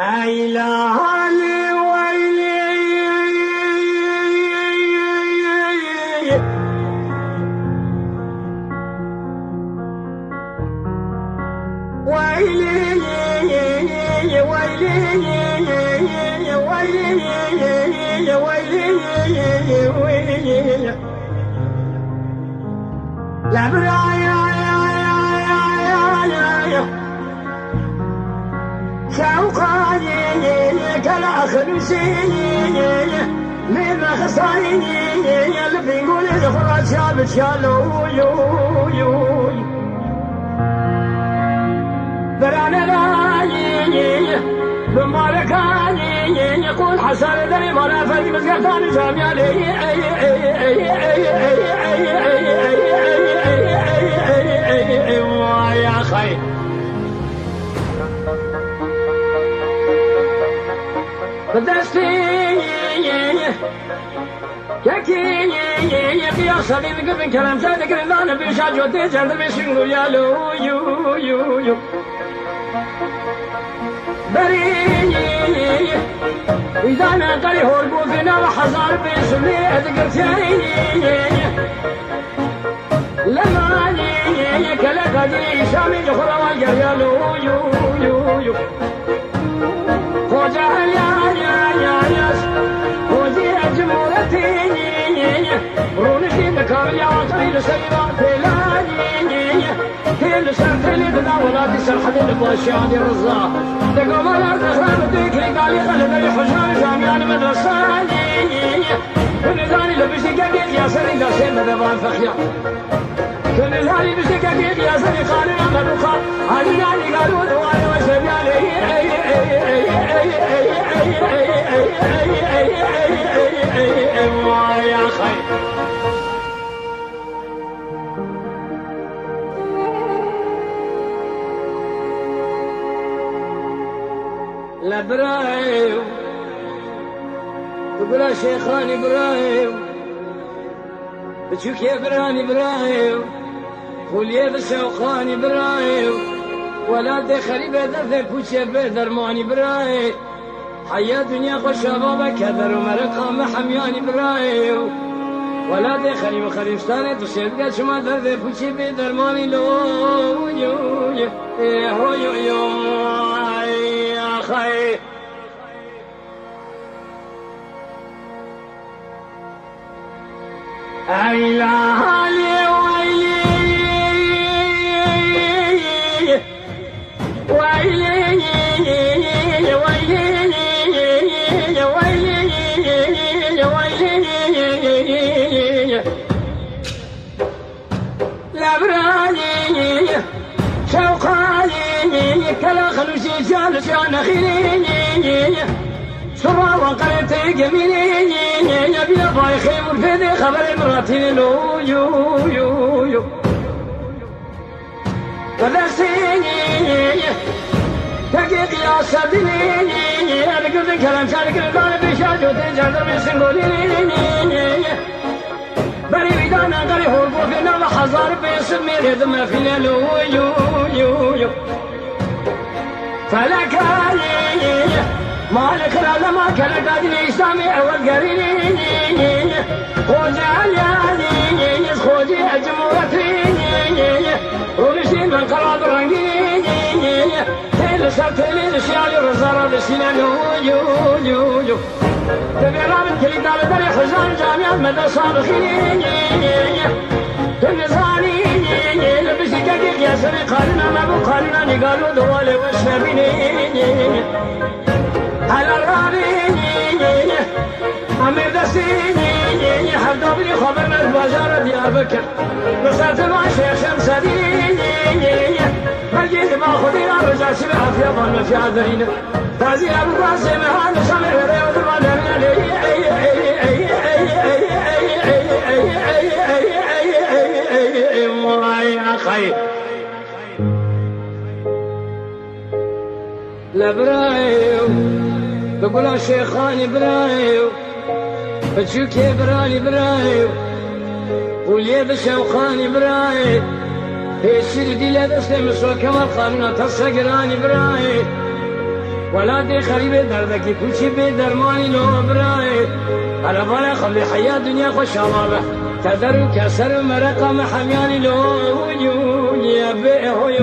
عيلاني ويلي ويلي ويلي لا برايا شوقاني كلا خمسيني من خصايني اللي بيقول الفرات شاب شالو برانا رايي بمالكاني يقول حسن دري مرا فدي مسكتاني جامعي يا خي بدستي يكيني يا صديق قبل كلام صادق لنا بيشاجو تيجان بيشنقو يا لو بريني إذا أنا قري هربو فينا وحزار بيسمي أذكرتيني لما ني كلا قدري شامي جخرا والجريا لو خوجا يا خوجي أجمورتيني رونشي بكار يا وطري لسيرات بلاني كل سنة اللي بدا ولادي سرحة الباشيان الرزاق تقوم الأرض خراب ديكري قال لي خلد لي حجان جامعان مدرساني كل لبسي قبيل يا سري قاسين مدبان فخيا كل لبسي قبيل يا سري خالنا مدوخا هالناني قالوا دوانا وسبياني يا خير لابراهيم تقول شيخان ابراهيم بتشوك يا بران ابراهيم قول يا بسوقان ابراهيم ولا دخلي بدر بوش بدرمان ابراهيم حيا دنيا خوش بابا كذر ومرقام حميان ابراهيم ولا دخلي بخليفتان تشد قد شما در بوش بدرمان لو يا خير عيلاني لابراني شوقاني كلا خلوشي جالس يا نخيلي سرا وقلت جميلي يبي باي خيم الفدي خبر مراتي لو فدسيني تقيق يا سدني انا قلت كلام شارك البال بشاجو تنجر بسنقولي بري بدانا قري هربو فينا وحزار بيسمي رذم فينا لو فلكاني مالك لما كان قادني سامي اول قريني خوجي خوجي اجمورتيني ورشي من قراب رنقيني تيل سرتيلي الاشياء رزارة بسينا يو تبي رابط كلي دار داري خزان جامعة مدى صابخيني تنزاني لبسي كاكيك يا سري قالنا ما بو قالنا نقالوا دوالي وشابيني على الرابيني عمير دسيني حفظوني خبر من البازار ديار بكر نصرت مع شيخ شمسديني بلجيت ما خذينا رجع سبعة في ظن في عذرين تازي أبو قاسم هذا سمع رياض الغدر يا خير لابراهيم بقول شيخان ابراهيم بتشوك يا ابراهيم قول يا بشوقان ابراهيم هي السردي لا تسلم سوى كما قالنا تصقران ابراهيم ولادي خريبة دردك كل شي بدرماني لو براي على بالي خلي حياة دنيا خوش الله تدر كسر مرقة محمياني لو يا بي هوي